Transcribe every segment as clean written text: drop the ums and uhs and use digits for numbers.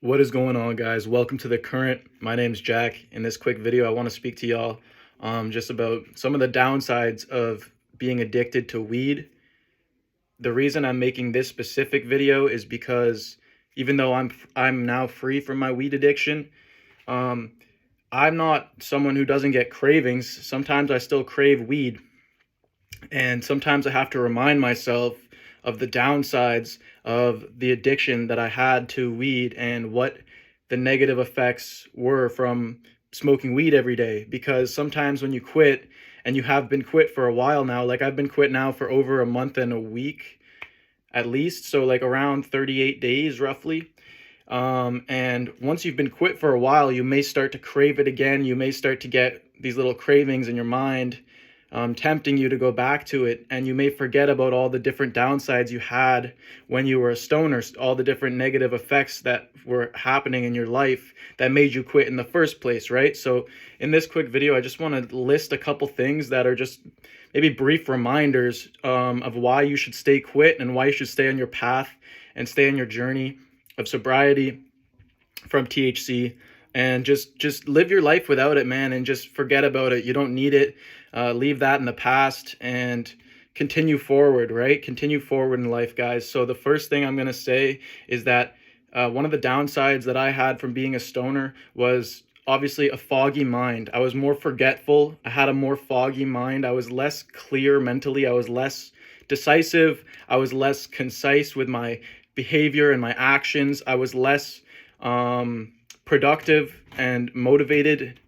What is going on, guys? Welcome to The Current. My name's Jack. In this quick video, I want to speak to y'all just about some of the downsides of being addicted to weed. The reason I'm making this specific video is because even though I'm now free from my weed addiction, um, I'm not someone who doesn't get cravings. Sometimes I still crave weed, and sometimes I have to remind myself of the downsides of the addiction that I had to weed and what the negative effects were from smoking weed every day. Because sometimes when you quit, and you have been quit for a while now, like I've been quit now for over a month and a week at least, so like around 38 days roughly. And once you've been quit for a while, you may start to crave it again. You may start to get these little cravings in your mind, tempting you to go back to it. And you may forget about all the different downsides you had when you were a stoner, all the different negative effects that were happening in your life that made you quit in the first place, right? So in this quick video, I just want to list a couple things that are just maybe brief reminders of why you should stay quit and why you should stay on your path and stay on your journey of sobriety from THC, and just live your life without it, man, and just forget about it. You don't need it. Leave that in the past and continue forward, right? Continue forward in life, guys. So the first thing I'm going to say is that one of the downsides that I had from being a stoner was obviously a foggy mind. I was more forgetful. I had a more foggy mind. I was less clear mentally. I was less decisive. I was less concise with my behavior and my actions. I was less productive and motivated,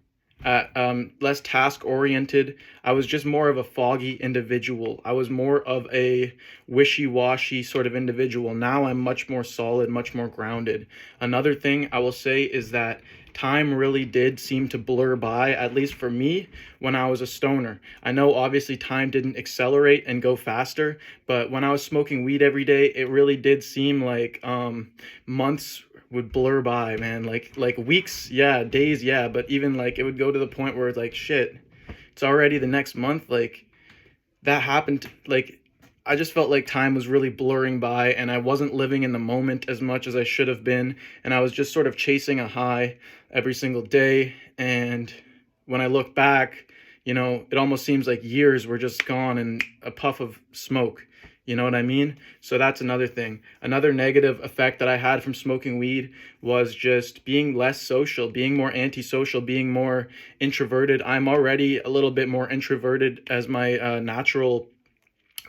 less task oriented. I was just more of a foggy individual. I was more of a wishy-washy sort of individual. Now I'm much more solid, much more grounded. Another thing I will say is that time really did seem to blur by, at least for me, when I was a stoner. I know obviously time didn't accelerate and go faster, but when I was smoking weed every day, it really did seem like months would blur by, man. Like weeks, yeah, days, yeah, but even like it would go to the point where it's like, shit, it's already the next month. Like that happened. Like I just felt like time was really blurring by, and I wasn't living in the moment as much as I should have been, and I was just sort of chasing a high every single day. And when I look back, it almost seems like years were just gone in a puff of smoke. You know what I mean? So that's another thing. Another negative effect that I had from smoking weed was just being less social, being more antisocial, being more introverted. I'm already a little bit more introverted as my natural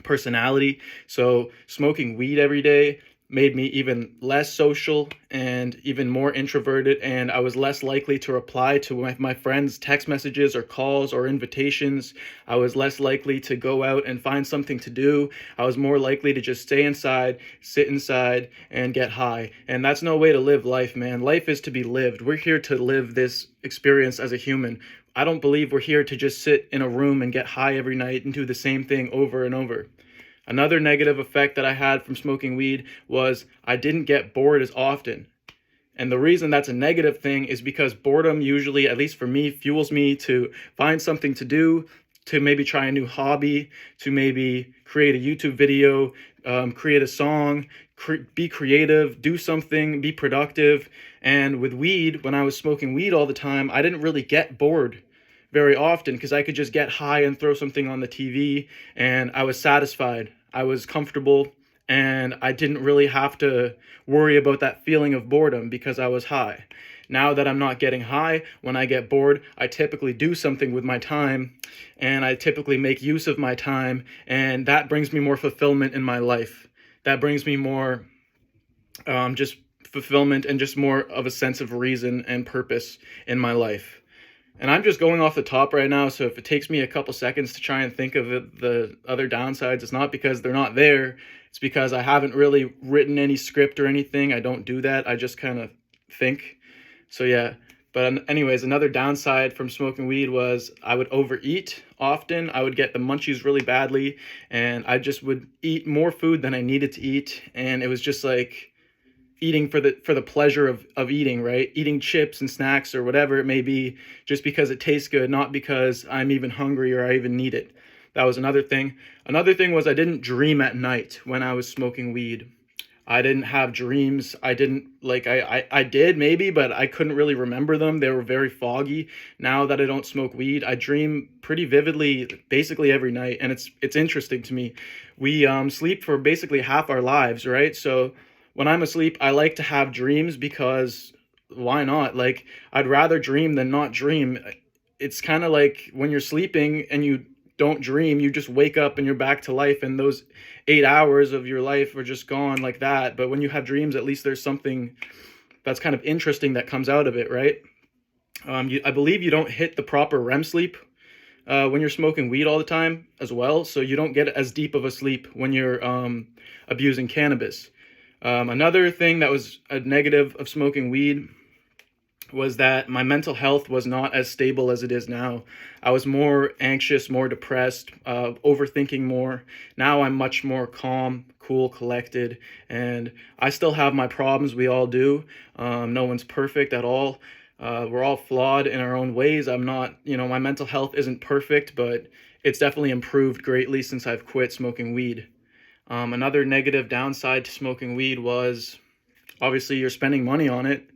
personality. So smoking weed every day made me even less social and even more introverted, and I was less likely to reply to my friends' text messages or calls or invitations. I was less likely to go out and find something to do. I was more likely to just stay inside, sit inside, and get high. And that's no way to live life, man. Life is to be lived. We're here to live this experience as a human. I don't believe we're here to just sit in a room and get high every night and do the same thing over and over. Another negative effect that I had from smoking weed was I didn't get bored as often. And the reason that's a negative thing is because boredom usually, at least for me, fuels me to find something to do, to maybe try a new hobby, to maybe create a YouTube video, create a song, be creative, do something, be productive. And with weed, when I was smoking weed all the time, I didn't really get bored very often because I could just get high and throw something on the TV, and I was satisfied. I was comfortable, and I didn't really have to worry about that feeling of boredom because I was high. Now that I'm not getting high, when I get bored, I typically do something with my time, and I typically make use of my time, and that brings me more fulfillment in my life. That brings me more just fulfillment and just more of a sense of reason and purpose in my life. And I'm just going off the top right now, so if it takes me a couple seconds to try and think of the other downsides, it's not because they're not there. It's because I haven't really written any script or anything. I don't do that. I just kind of think. So yeah. But anyways, another downside from smoking weed was I would overeat often. I would get the munchies really badly, and I just would eat more food than I needed to eat. And it was just like eating for the pleasure of eating, right? Eating chips and snacks or whatever it may be, just because it tastes good, not because I'm even hungry or I even need it. That was another thing. Another thing was I didn't dream at night when I was smoking weed. I didn't have dreams. I didn't like I did maybe, but I couldn't really remember them. They were very foggy. Now that I don't smoke weed, I dream pretty vividly basically every night, and it's interesting to me. We sleep for basically half our lives, right? So when I'm asleep, I like to have dreams because why not? Like I'd rather dream than not dream. It's kind of like when you're sleeping and you don't dream, you just wake up and you're back to life, and those 8 hours of your life are just gone like that. But when you have dreams, at least there's something that's kind of interesting that comes out of it, right? I believe you don't hit the proper REM sleep when you're smoking weed all the time as well, so you don't get as deep of a sleep when you're abusing cannabis. Another thing that was a negative of smoking weed was that my mental health was not as stable as it is now. I was more anxious, more depressed, overthinking more. Now I'm much more calm, cool, collected, and I still have my problems. We all do. No one's perfect at all. We're all flawed in our own ways. I'm not, my mental health isn't perfect, but it's definitely improved greatly since I've quit smoking weed. Another negative downside to smoking weed was obviously you're spending money on it.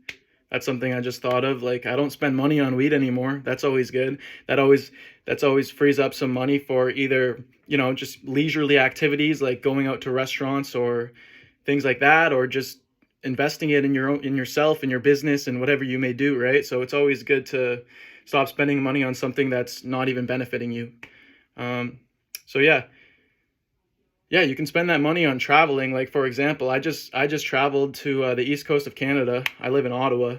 That's something I just thought of. Like, I don't spend money on weed anymore. That's always good. That's always frees up some money for either, just leisurely activities like going out to restaurants or things like that, or just investing it in yourself, in your business, and whatever you may do, right? So it's always good to stop spending money on something that's not even benefiting you. So yeah, you can spend that money on traveling. Like, for example, I just traveled to the east coast of Canada. I live in Ottawa,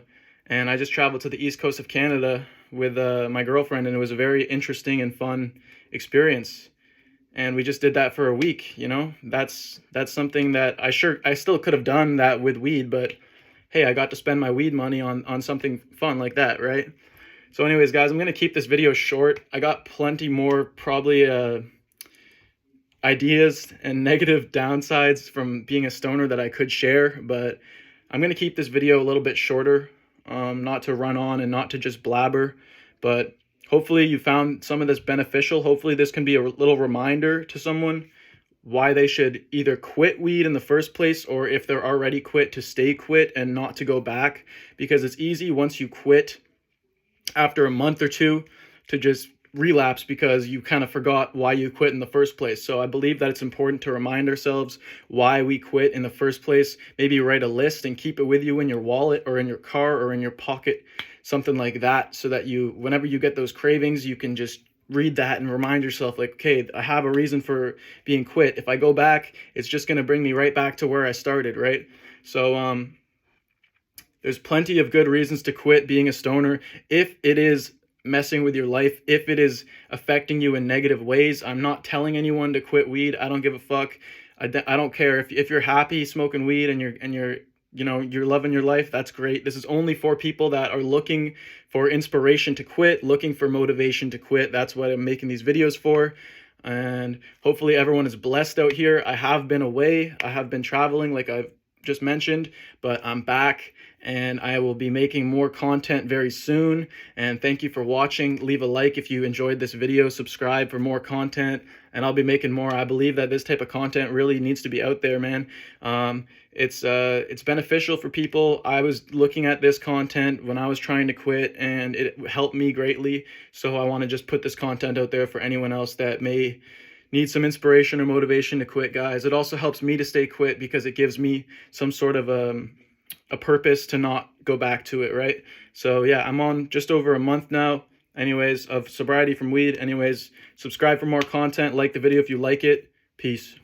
and I just traveled to the east coast of Canada with my girlfriend, and it was a very interesting and fun experience. And we just did that for a week. That's something that I still could have done that with weed, but hey, I got to spend my weed money on something fun like that, right? So anyways, guys, I'm gonna keep this video short. I got plenty more probably ideas and negative downsides from being a stoner that I could share, but I'm going to keep this video a little bit shorter, not to run on and not to just blabber, but hopefully you found some of this beneficial. Hopefully this can be a little reminder to someone why they should either quit weed in the first place, or if they're already quit, to stay quit and not to go back, because it's easy once you quit after a month or two to just relapse because you kind of forgot why you quit in the first place. So I believe that it's important to remind ourselves why we quit in the first place. Maybe write a list and keep it with you in your wallet or in your car or in your pocket, something like that, so that whenever you get those cravings, you can just read that and remind yourself, like, okay, I have a reason for being quit. If I go back, it's just going to bring me right back to where I started, right? So there's plenty of good reasons to quit being a stoner. If it is messing with your life, if it is affecting you in negative ways, I'm not telling anyone to quit weed. I don't give a fuck. I don't care if you're happy smoking weed and you're loving your life. That's great. This is only for people that are looking for inspiration to quit, looking for motivation to quit. That's what I'm making these videos for. And hopefully everyone is blessed out here. I have been away. I have been traveling, like I've just mentioned, but I'm back, and I will be making more content very soon. And thank you for watching. Leave a like if you enjoyed this video, subscribe for more content, and I'll be making more. I believe that this type of content really needs to be out there, man. It's beneficial for people. I was looking at this content when I was trying to quit, and it helped me greatly. So I want to just put this content out there for anyone else that may need some inspiration or motivation to quit, guys. It also helps me to stay quit because it gives me some sort of a purpose to not go back to it, right? So yeah, I'm on just over a month now, anyways, of sobriety from weed. Anyways, subscribe for more content, like the video if you like it. Peace.